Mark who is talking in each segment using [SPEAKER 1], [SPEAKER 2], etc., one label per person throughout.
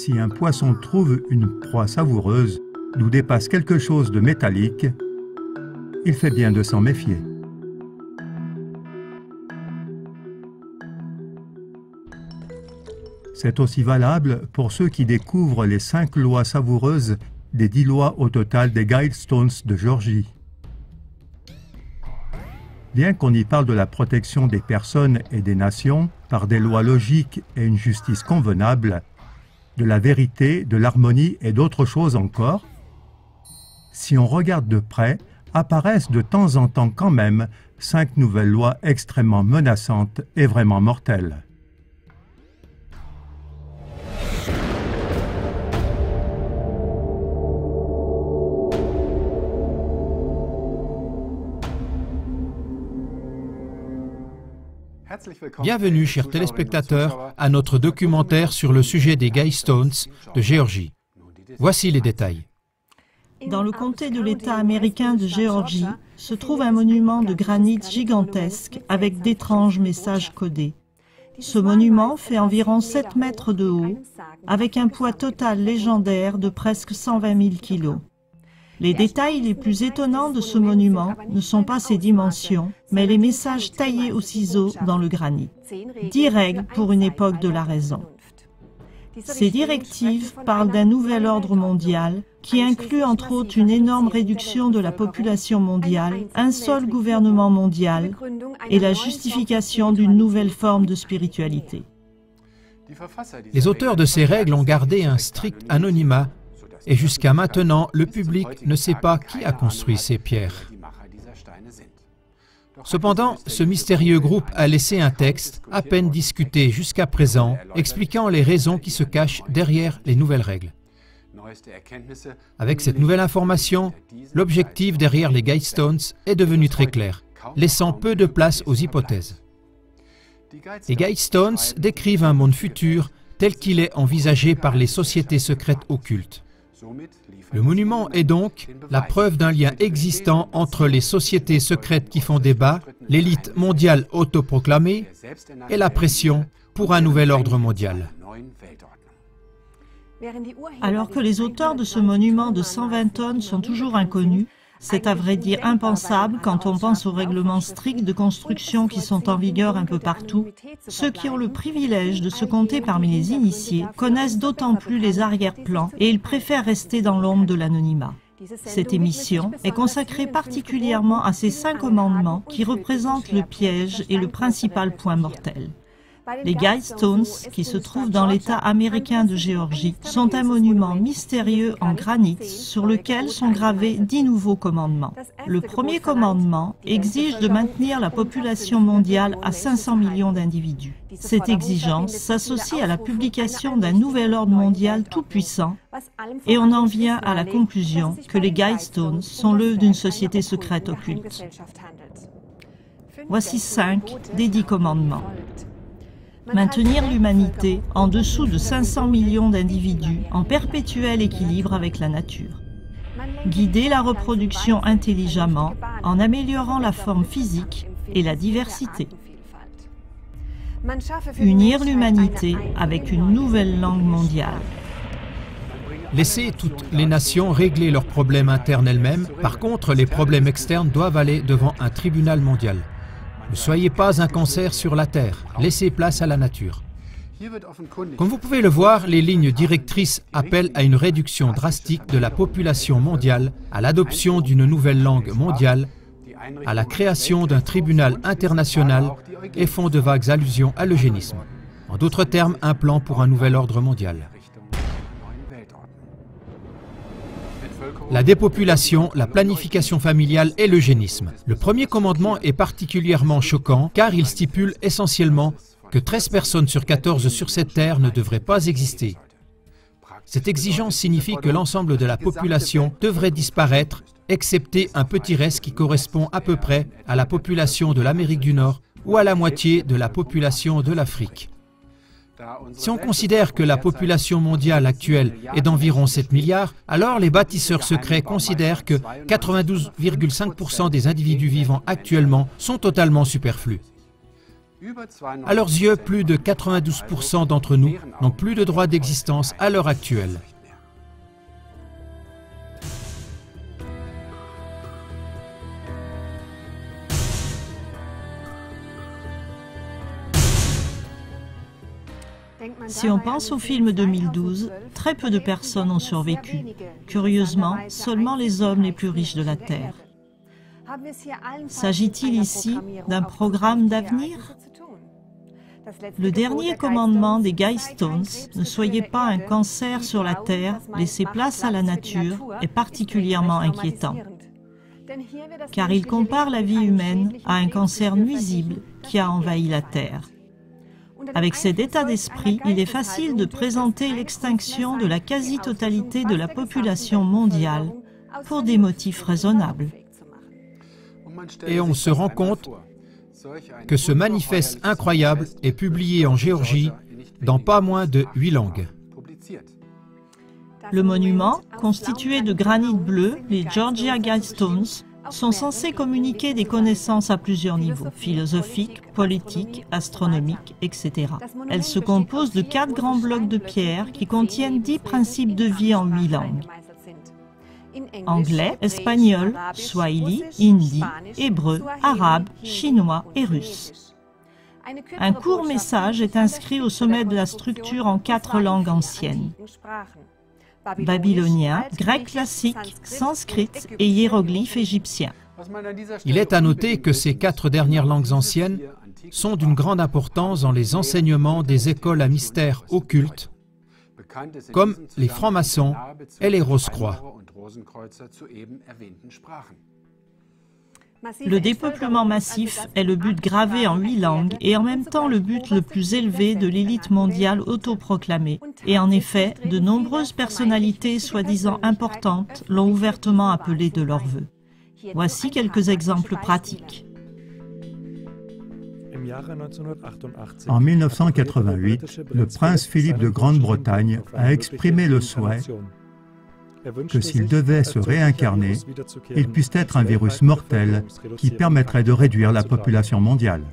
[SPEAKER 1] Si un poisson trouve une proie savoureuse, d'où dépasse quelque chose de métallique, il fait bien de s'en méfier. C'est aussi valable pour ceux qui découvrent les 5 lois savoureuses des 10 lois au total des Guidestones de Géorgie. Bien qu'on y parle de la protection des personnes et des nations par des lois logiques et une justice convenable, de la vérité, de l'harmonie et d'autres choses encore, si on regarde de près, apparaissent de temps en temps quand même 5 nouvelles lois extrêmement menaçantes et vraiment mortelles.
[SPEAKER 2] Bienvenue, chers téléspectateurs, à notre documentaire sur le sujet des Guidestones de Géorgie. Voici les détails.
[SPEAKER 3] Dans le comté de l'État américain de Géorgie se trouve un monument de granit gigantesque avec d'étranges messages codés. Ce monument fait environ 7 mètres de haut, avec un poids total légendaire de presque 120 000 kilos. Les détails les plus étonnants de ce monument ne sont pas ses dimensions, mais les messages taillés au ciseau dans le granit. 10 règles pour une époque de la raison. Ces directives parlent d'un nouvel ordre mondial qui inclut entre autres une énorme réduction de la population mondiale, un seul gouvernement mondial et la justification d'une nouvelle forme de spiritualité.
[SPEAKER 2] Les auteurs de ces règles ont gardé un strict anonymat et jusqu'à maintenant, le public ne sait pas qui a construit ces pierres. Cependant, ce mystérieux groupe a laissé un texte, à peine discuté jusqu'à présent, expliquant les raisons qui se cachent derrière les nouvelles règles. Avec cette nouvelle information, l'objectif derrière les Guidestones est devenu très clair, laissant peu de place aux hypothèses. Les Guidestones décrivent un monde futur tel qu'il est envisagé par les sociétés secrètes occultes. Le monument est donc la preuve d'un lien existant entre les sociétés secrètes qui font débat, l'élite mondiale autoproclamée et la pression pour un nouvel ordre mondial.
[SPEAKER 3] Alors que les auteurs de ce monument de 120 tonnes sont toujours inconnus, c'est à vrai dire impensable quand on pense aux règlements stricts de construction qui sont en vigueur un peu partout. Ceux qui ont le privilège de se compter parmi les initiés connaissent d'autant plus les arrière-plans et ils préfèrent rester dans l'ombre de l'anonymat. Cette émission est consacrée particulièrement à ces 5 commandements qui représentent le piège et le principal point mortel. Les Guidestones, qui se trouvent dans l'État américain de Géorgie, sont un monument mystérieux en granit sur lequel sont gravés 10 nouveaux commandements. Le premier commandement exige de maintenir la population mondiale à 500 millions d'individus. Cette exigence s'associe à la publication d'un nouvel ordre mondial tout-puissant et on en vient à la conclusion que les Guidestones sont l'œuvre d'une société secrète occulte. Voici 5 des 10 commandements. Maintenir l'humanité en dessous de 500 millions d'individus en perpétuel équilibre avec la nature. Guider la reproduction intelligemment en améliorant la forme physique et la diversité. Unir l'humanité avec une nouvelle langue mondiale.
[SPEAKER 2] Laisser toutes les nations régler leurs problèmes internes elles-mêmes. Par contre, les problèmes externes doivent aller devant un tribunal mondial. Ne soyez pas un cancer sur la Terre, laissez place à la nature. Comme vous pouvez le voir, les lignes directrices appellent à une réduction drastique de la population mondiale, à l'adoption d'une nouvelle langue mondiale, à la création d'un tribunal international et font de vagues allusions à l'eugénisme. En d'autres termes, un plan pour un nouvel ordre mondial. La dépopulation, la planification familiale et l'eugénisme. Le premier commandement est particulièrement choquant car il stipule essentiellement que 13 personnes sur 14 sur cette terre ne devraient pas exister. Cette exigence signifie que l'ensemble de la population devrait disparaître, excepté un petit reste qui correspond à peu près à la population de l'Amérique du Nord ou à la moitié de la population de l'Afrique. Si on considère que la population mondiale actuelle est d'environ 7 milliards, alors les bâtisseurs secrets considèrent que 92,5% des individus vivants actuellement sont totalement superflus. À leurs yeux, plus de 92% d'entre nous n'ont plus de droit d'existence à l'heure actuelle.
[SPEAKER 3] Si on pense au film 2012, très peu de personnes ont survécu. Curieusement, seulement les hommes les plus riches de la Terre. S'agit-il ici d'un programme d'avenir? Le dernier commandement des Guy Stones, ne soyez pas un cancer sur la Terre, laissez place à la nature, est particulièrement inquiétant. Car il compare la vie humaine à un cancer nuisible qui a envahi la Terre. Avec cet état d'esprit, il est facile de présenter l'extinction de la quasi-totalité de la population mondiale pour des motifs raisonnables.
[SPEAKER 2] Et on se rend compte que ce manifeste incroyable est publié en Géorgie dans pas moins de 8 langues.
[SPEAKER 3] Le monument, constitué de granit bleu, les Georgia Guidestones, sont censés communiquer des connaissances à plusieurs niveaux, philosophiques, politiques, astronomiques, etc. Elles se composent de 4 grands blocs de pierre qui contiennent 10 principes de vie en 8 langues. Anglais, espagnol, swahili, hindi, hébreu, arabe, chinois et russe. Un court message est inscrit au sommet de la structure en 4 langues anciennes: babylonien, grec classique, sanskrit et hiéroglyphe égyptien.
[SPEAKER 2] Il est à noter que ces 4 dernières langues anciennes sont d'une grande importance dans les enseignements des écoles à mystère occulte, comme les francs-maçons et les Rose-Croix.
[SPEAKER 3] Le dépeuplement massif est le but gravé en 8 langues et en même temps le but le plus élevé de l'élite mondiale autoproclamée. Et en effet, de nombreuses personnalités soi-disant importantes l'ont ouvertement appelé de leur vœu. Voici quelques exemples pratiques.
[SPEAKER 1] En 1988, le prince Philippe de Grande-Bretagne a exprimé le souhait que s'il devait se réincarner, il puisse être un virus mortel qui permettrait de réduire la population mondiale.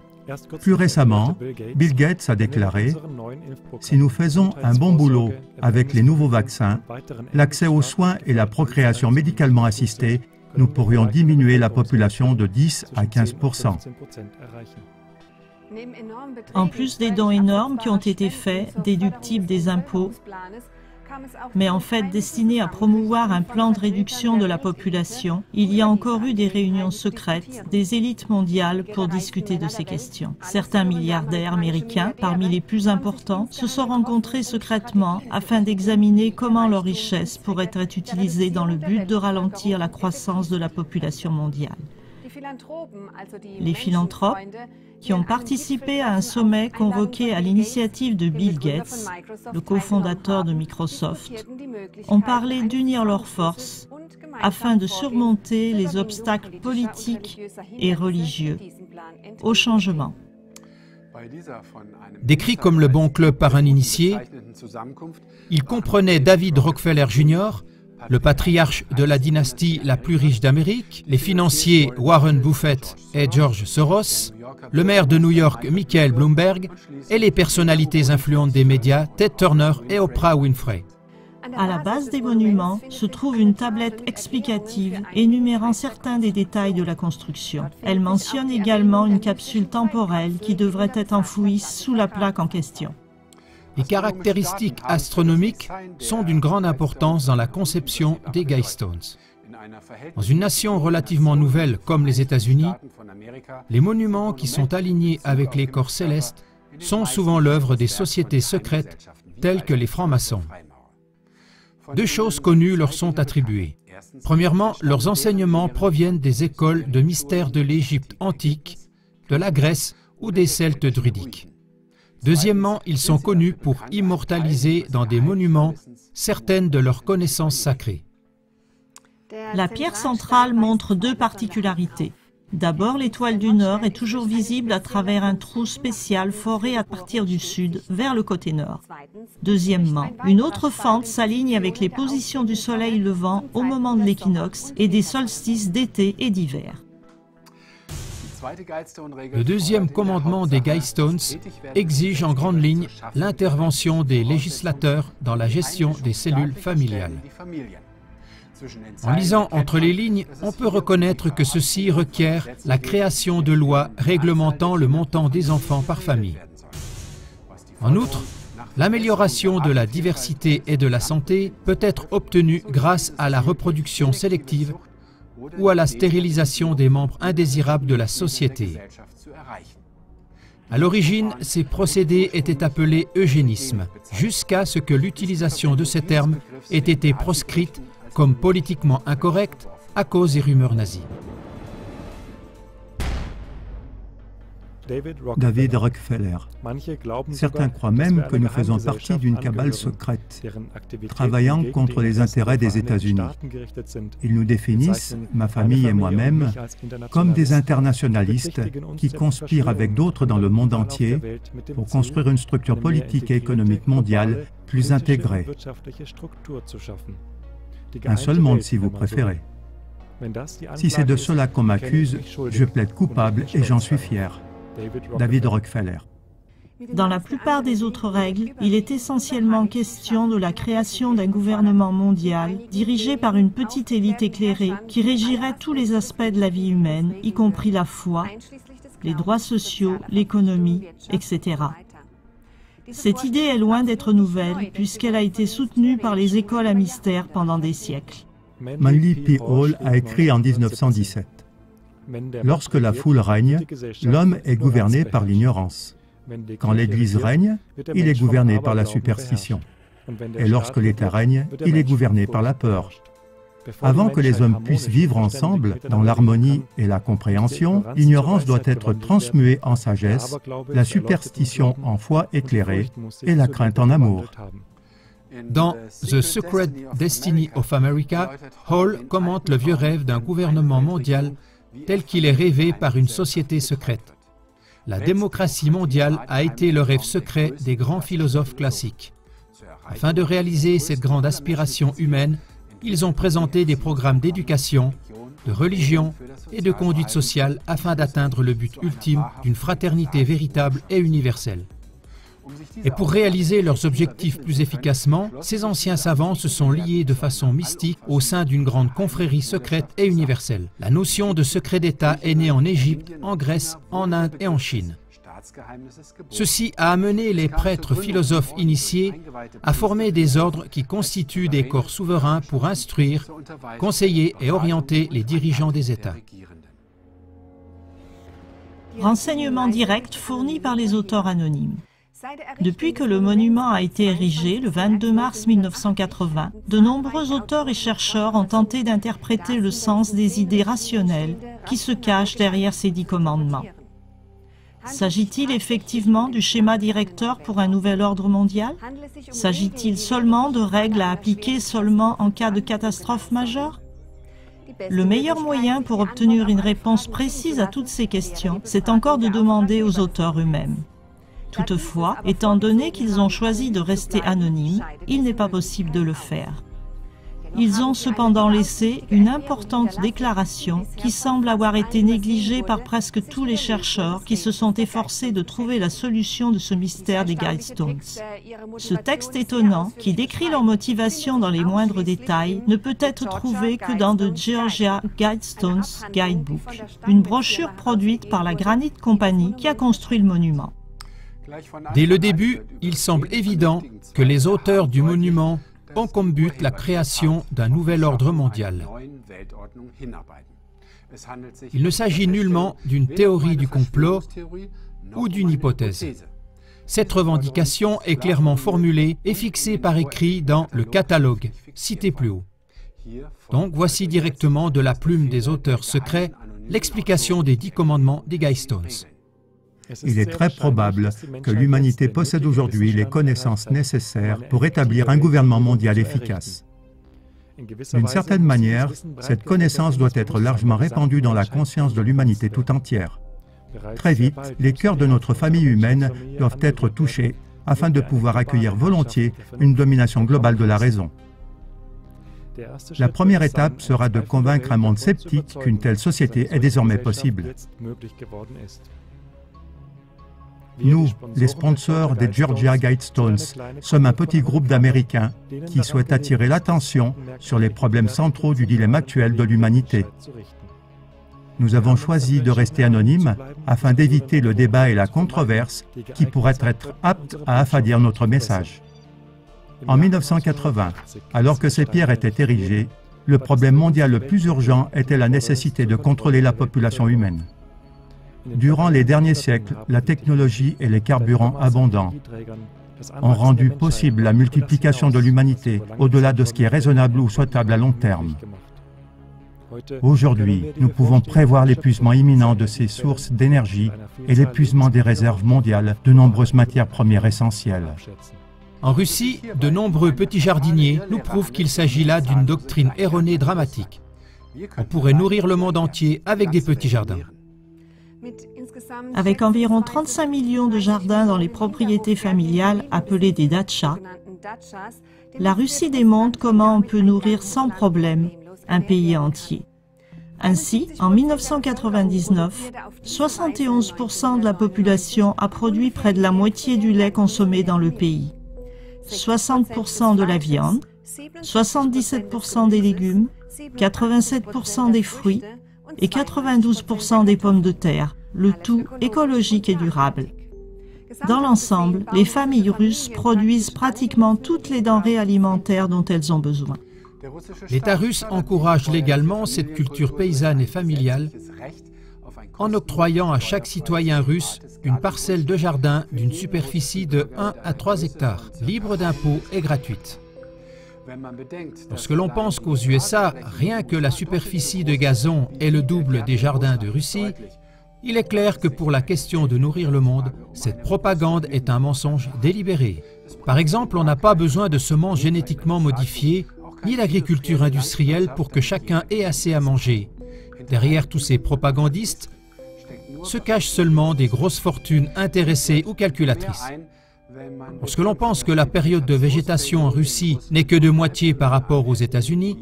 [SPEAKER 1] Plus récemment, Bill Gates a déclaré « Si nous faisons un bon boulot avec les nouveaux vaccins, l'accès aux soins et la procréation médicalement assistée, nous pourrions diminuer la population de 10 à 15%. »
[SPEAKER 3] En plus des dons énormes qui ont été faits, déductibles des impôts, mais en fait destinés à promouvoir un plan de réduction de la population, il y a encore eu des réunions secrètes des élites mondiales pour discuter de ces questions. Certains milliardaires américains, parmi les plus importants, se sont rencontrés secrètement afin d'examiner comment leurs richesses pourraient être utilisées dans le but de ralentir la croissance de la population mondiale. Les philanthropes, qui ont participé à un sommet convoqué à l'initiative de Bill Gates, le cofondateur de Microsoft, ont parlé d'unir leurs forces afin de surmonter les obstacles politiques et religieux au changement.
[SPEAKER 2] Décrit comme le bon club par un initié, il comprenait David Rockefeller Jr., le patriarche de la dynastie la plus riche d'Amérique, les financiers Warren Buffett et George Soros, le maire de New York Michael Bloomberg et les personnalités influentes des médias Ted Turner et Oprah Winfrey.
[SPEAKER 3] À la base des monuments se trouve une tablette explicative énumérant certains des détails de la construction. Elle mentionne également une capsule temporelle qui devrait être enfouie sous la plaque en question.
[SPEAKER 2] Les caractéristiques astronomiques sont d'une grande importance dans la conception des Guidestones. Dans une nation relativement nouvelle comme les États-Unis, les monuments qui sont alignés avec les corps célestes sont souvent l'œuvre des sociétés secrètes telles que les francs-maçons. 2 choses connues leur sont attribuées. Premièrement, leurs enseignements proviennent des écoles de mystères de l'Égypte antique, de la Grèce ou des Celtes druidiques. Deuxièmement, ils sont connus pour immortaliser dans des monuments certaines de leurs connaissances sacrées.
[SPEAKER 3] La pierre centrale montre 2 particularités. D'abord, l'étoile du Nord est toujours visible à travers un trou spécial foré à partir du sud vers le côté nord. Deuxièmement, une autre fente s'aligne avec les positions du soleil levant au moment de l'équinoxe et des solstices d'été et d'hiver.
[SPEAKER 2] Le deuxième commandement des Guidestones exige en grande ligne l'intervention des législateurs dans la gestion des cellules familiales. En lisant entre les lignes, on peut reconnaître que ceci requiert la création de lois réglementant le montant des enfants par famille. En outre, l'amélioration de la diversité et de la santé peut être obtenue grâce à la reproduction sélective ou à la stérilisation des membres indésirables de la société. À l'origine, ces procédés étaient appelés eugénisme, jusqu'à ce que l'utilisation de ces termes ait été proscrite comme politiquement incorrecte à cause des rumeurs nazies.
[SPEAKER 1] David Rockefeller. Certains croient même que nous faisons partie d'une cabale secrète, travaillant contre les intérêts des États-Unis. Ils nous définissent, ma famille et moi-même, comme des internationalistes qui conspirent avec d'autres dans le monde entier pour construire une structure politique et économique mondiale plus intégrée. Un seul monde si vous préférez. Si c'est de cela qu'on m'accuse, je plaide coupable et j'en suis fier. David Rockefeller.
[SPEAKER 3] Dans la plupart des autres règles, il est essentiellement question de la création d'un gouvernement mondial dirigé par une petite élite éclairée qui régirait tous les aspects de la vie humaine, y compris la foi, les droits sociaux, l'économie, etc. Cette idée est loin d'être nouvelle puisqu'elle a été soutenue par les écoles à mystère pendant des siècles.
[SPEAKER 1] Manly P. Hall a écrit en 1917. Lorsque la foule règne, l'homme est gouverné par l'ignorance. Quand l'Église règne, il est gouverné par la superstition. Et lorsque l'État règne, il est gouverné par la peur. Avant que les hommes puissent vivre ensemble dans l'harmonie et la compréhension, l'ignorance doit être transmuée en sagesse, la superstition en foi éclairée et la crainte en amour.
[SPEAKER 2] Dans The Secret Destiny of America, Hall commente le vieux rêve d'un gouvernement mondial tel qu'il est rêvé par une société secrète. La démocratie mondiale a été le rêve secret des grands philosophes classiques. Afin de réaliser cette grande aspiration humaine, ils ont présenté des programmes d'éducation, de religion et de conduite sociale afin d'atteindre le but ultime d'une fraternité véritable et universelle. Et pour réaliser leurs objectifs plus efficacement, ces anciens savants se sont liés de façon mystique au sein d'une grande confrérie secrète et universelle. La notion de secret d'État est née en Égypte, en Grèce, en Inde et en Chine. Ceci a amené les prêtres philosophes initiés à former des ordres qui constituent des corps souverains pour instruire, conseiller et orienter les dirigeants des États.
[SPEAKER 3] Renseignements directs fournis par les auteurs anonymes. Depuis que le monument a été érigé, le 22 mars 1980, de nombreux auteurs et chercheurs ont tenté d'interpréter le sens des idées rationnelles qui se cachent derrière ces 10 commandements. S'agit-il effectivement du schéma directeur pour un nouvel ordre mondial? S'agit-il seulement de règles à appliquer seulement en cas de catastrophe majeure? Le meilleur moyen pour obtenir une réponse précise à toutes ces questions, c'est encore de demander aux auteurs eux-mêmes. Toutefois, étant donné qu'ils ont choisi de rester anonymes, il n'est pas possible de le faire. Ils ont cependant laissé une importante déclaration qui semble avoir été négligée par presque tous les chercheurs qui se sont efforcés de trouver la solution de ce mystère des Guidestones. Ce texte étonnant, qui décrit leur motivation dans les moindres détails, ne peut être trouvé que dans The Georgia Guidestones Guidebook, une brochure produite par la Granite Company qui a construit le monument.
[SPEAKER 2] Dès le début, il semble évident que les auteurs du monument ont comme but la création d'un nouvel ordre mondial. Il ne s'agit nullement d'une théorie du complot ou d'une hypothèse. Cette revendication est clairement formulée et fixée par écrit dans le catalogue, cité plus haut. Donc voici directement de la plume des auteurs secrets l'explication des 10 commandements des Guidestones.
[SPEAKER 1] Il est très probable que l'humanité possède aujourd'hui les connaissances nécessaires pour établir un gouvernement mondial efficace. D'une certaine manière, cette connaissance doit être largement répandue dans la conscience de l'humanité tout entière. Très vite, les cœurs de notre famille humaine doivent être touchés afin de pouvoir accueillir volontiers une domination globale de la raison. La première étape sera de convaincre un monde sceptique qu'une telle société est désormais possible. Nous, les sponsors des Georgia Guidestones, sommes un petit groupe d'Américains qui souhaitent attirer l'attention sur les problèmes centraux du dilemme actuel de l'humanité. Nous avons choisi de rester anonymes afin d'éviter le débat et la controverse qui pourraient être aptes à affadir notre message. En 1980, alors que ces pierres étaient érigées, le problème mondial le plus urgent était la nécessité de contrôler la population humaine. Durant les derniers siècles, la technologie et les carburants abondants ont rendu possible la multiplication de l'humanité au-delà de ce qui est raisonnable ou souhaitable à long terme. Aujourd'hui, nous pouvons prévoir l'épuisement imminent de ces sources d'énergie et l'épuisement des réserves mondiales de nombreuses matières premières essentielles.
[SPEAKER 2] En Russie, de nombreux petits jardiniers nous prouvent qu'il s'agit là d'une doctrine erronée dramatique. On pourrait nourrir le monde entier avec des petits jardins.
[SPEAKER 3] Avec environ 35 millions de jardins dans les propriétés familiales appelées des dachas, la Russie démontre comment on peut nourrir sans problème un pays entier. Ainsi, en 1999, 71% de la population a produit près de la moitié du lait consommé dans le pays, 60% de la viande, 77% des légumes, 87% des fruits et 92% des pommes de terre, le tout écologique et durable. Dans l'ensemble, les familles russes produisent pratiquement toutes les denrées alimentaires dont elles ont besoin.
[SPEAKER 2] L'État russe encourage légalement cette culture paysanne et familiale en octroyant à chaque citoyen russe une parcelle de jardin d'une superficie de 1 à 3 hectares, libre d'impôts et gratuite. Lorsque l'on pense qu'aux USA, rien que la superficie de gazon est le double des jardins de Russie, il est clair que pour la question de nourrir le monde, cette propagande est un mensonge délibéré. Par exemple, on n'a pas besoin de semences génétiquement modifiées, ni d'agriculture industrielle pour que chacun ait assez à manger. Derrière tous ces propagandistes se cachent seulement des grosses fortunes intéressées ou calculatrices. Lorsque l'on pense que la période de végétation en Russie n'est que de moitié par rapport aux États-Unis,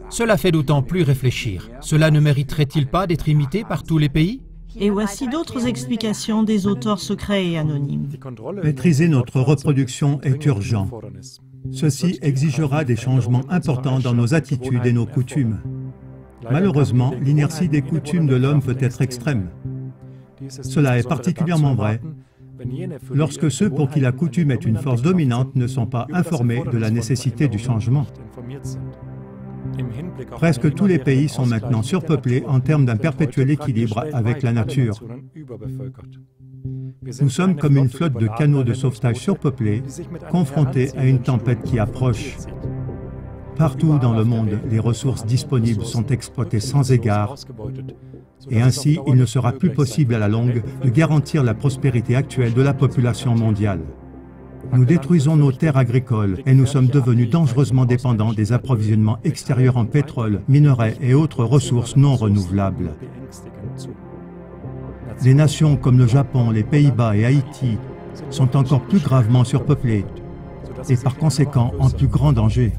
[SPEAKER 2] cela fait d'autant plus réfléchir. Cela ne mériterait-il pas d'être imité par tous les pays?
[SPEAKER 3] Et voici d'autres explications des auteurs secrets et anonymes.
[SPEAKER 1] Maîtriser notre reproduction est urgent. Ceci exigera des changements importants dans nos attitudes et nos coutumes. Malheureusement, l'inertie des coutumes de l'homme peut être extrême. Cela est particulièrement vrai lorsque ceux pour qui la coutume est une force dominante ne sont pas informés de la nécessité du changement. Presque tous les pays sont maintenant surpeuplés en termes d'un perpétuel équilibre avec la nature. Nous sommes comme une flotte de canots de sauvetage surpeuplés, confrontés à une tempête qui approche. Partout dans le monde, les ressources disponibles sont exploitées sans égard, et ainsi il ne sera plus possible à la longue de garantir la prospérité actuelle de la population mondiale. Nous détruisons nos terres agricoles et nous sommes devenus dangereusement dépendants des approvisionnements extérieurs en pétrole, minerais et autres ressources non renouvelables. Les nations comme le Japon, les Pays-Bas et Haïti sont encore plus gravement surpeuplées et par conséquent en plus grand danger.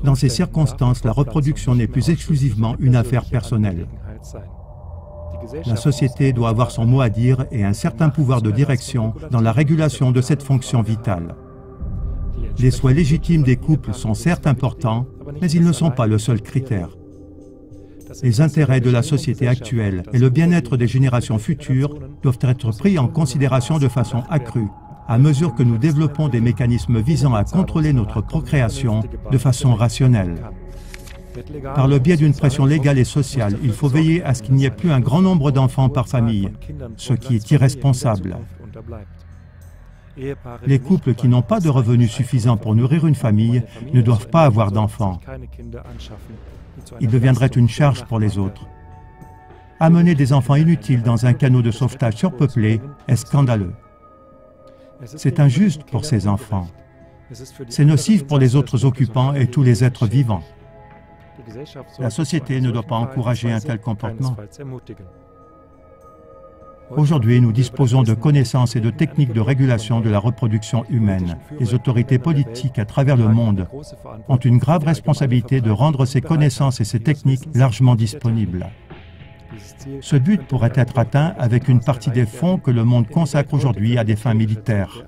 [SPEAKER 1] Dans ces circonstances, la reproduction n'est plus exclusivement une affaire personnelle. La société doit avoir son mot à dire et un certain pouvoir de direction dans la régulation de cette fonction vitale. Les souhaits légitimes des couples sont certes importants, mais ils ne sont pas le seul critère. Les intérêts de la société actuelle et le bien-être des générations futures doivent être pris en considération de façon accrue, à mesure que nous développons des mécanismes visant à contrôler notre procréation de façon rationnelle. Par le biais d'une pression légale et sociale, il faut veiller à ce qu'il n'y ait plus un grand nombre d'enfants par famille, ce qui est irresponsable. Les couples qui n'ont pas de revenus suffisants pour nourrir une famille ne doivent pas avoir d'enfants. Ils deviendraient une charge pour les autres. Amener des enfants inutiles dans un canot de sauvetage surpeuplé est scandaleux. C'est injuste pour ces enfants. C'est nocif pour les autres occupants et tous les êtres vivants. La société ne doit pas encourager un tel comportement. Aujourd'hui, nous disposons de connaissances et de techniques de régulation de la reproduction humaine. Les autorités politiques à travers le monde ont une grave responsabilité de rendre ces connaissances et ces techniques largement disponibles. Ce but pourrait être atteint avec une partie des fonds que le monde consacre aujourd'hui à des fins militaires.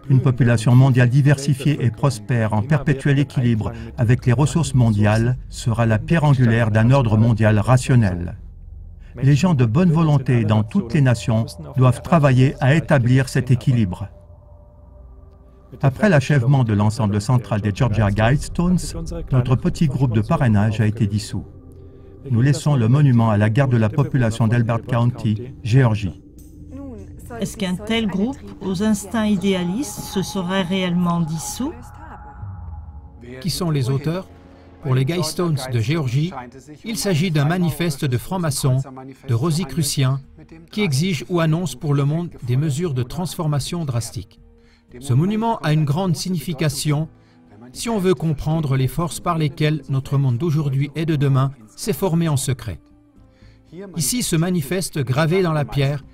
[SPEAKER 1] Une population mondiale diversifiée et prospère en perpétuel équilibre avec les ressources mondiales sera la pierre angulaire d'un ordre mondial rationnel. Les gens de bonne volonté dans toutes les nations doivent travailler à établir cet équilibre. Après l'achèvement de l'ensemble central des Georgia Guidestones, notre petit groupe de parrainage a été dissous. Nous laissons le monument à la garde de la population d'Elbert County, Géorgie.
[SPEAKER 3] Est-ce qu'un tel groupe, aux instincts idéalistes, se serait réellement dissous?
[SPEAKER 2] Qui sont les auteurs? Pour les Guidestones de Géorgie, il s'agit d'un manifeste de francs-maçons, de Rosicruciens, qui exige ou annonce pour le monde des mesures de transformation drastiques. Ce monument a une grande signification si on veut comprendre les forces par lesquelles notre monde d'aujourd'hui et de demain s'est formé en secret. Ici se manifeste gravé dans la pierre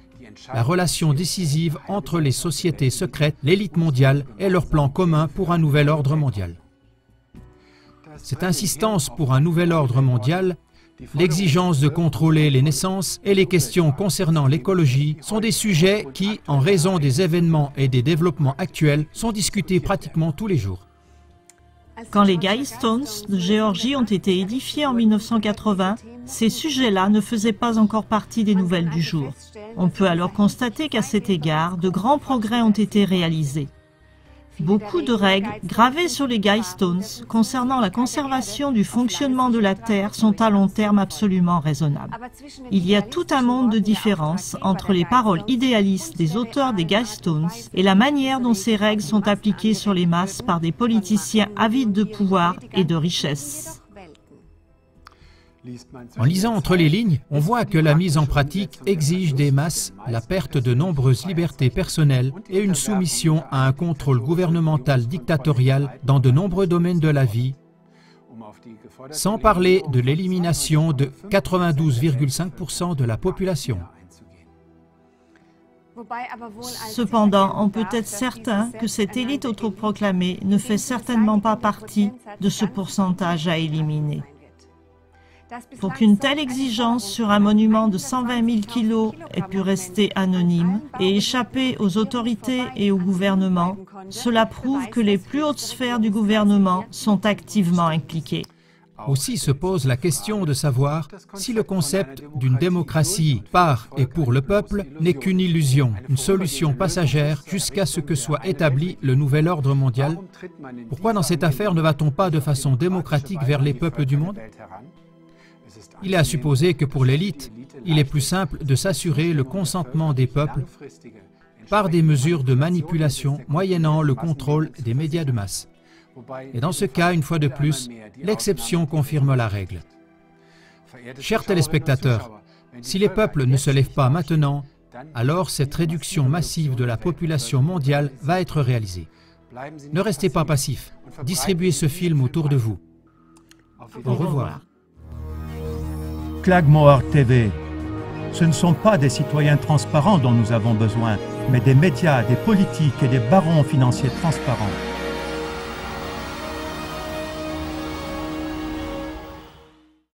[SPEAKER 2] la relation décisive entre les sociétés secrètes, l'élite mondiale et leur plan commun pour un nouvel ordre mondial. Cette insistance pour un nouvel ordre mondial, l'exigence de contrôler les naissances et les questions concernant l'écologie sont des sujets qui, en raison des événements et des développements actuels, sont discutés pratiquement tous les jours.
[SPEAKER 3] Quand les Guidestones de Géorgie ont été édifiés en 1980, ces sujets-là ne faisaient pas encore partie des nouvelles du jour. On peut alors constater qu'à cet égard, de grands progrès ont été réalisés. Beaucoup de règles gravées sur les Guidestones concernant la conservation du fonctionnement de la Terre sont à long terme absolument raisonnables. Il y a tout un monde de différences entre les paroles idéalistes des auteurs des Guidestones et la manière dont ces règles sont appliquées sur les masses par des politiciens avides de pouvoir et de richesse.
[SPEAKER 2] En lisant entre les lignes, on voit que la mise en pratique exige des masses la perte de nombreuses libertés personnelles et une soumission à un contrôle gouvernemental dictatorial dans de nombreux domaines de la vie, sans parler de l'élimination de 92,5% de la population.
[SPEAKER 3] Cependant, on peut être certain que cette élite autoproclamée ne fait certainement pas partie de ce pourcentage à éliminer. Pour qu'une telle exigence sur un monument de 120 000 kilos ait pu rester anonyme et échapper aux autorités et au gouvernement, cela prouve que les plus hautes sphères du gouvernement sont activement impliquées.
[SPEAKER 2] Aussi se pose la question de savoir si le concept d'une démocratie par et pour le peuple n'est qu'une illusion, une solution passagère jusqu'à ce que soit établi le nouvel ordre mondial. Pourquoi dans cette affaire ne va-t-on pas de façon démocratique vers les peuples du monde? Il est à supposer que pour l'élite, il est plus simple de s'assurer le consentement des peuples par des mesures de manipulation moyennant le contrôle des médias de masse. Et dans ce cas, une fois de plus, l'exception confirme la règle. Chers téléspectateurs, si les peuples ne se lèvent pas maintenant, alors cette réduction massive de la population mondiale va être réalisée. Ne restez pas passifs, distribuez ce film autour de vous. Au revoir.
[SPEAKER 1] Quagmire TV. Ce ne sont pas des citoyens transparents dont nous avons besoin, mais des médias, des politiques et des barons financiers transparents.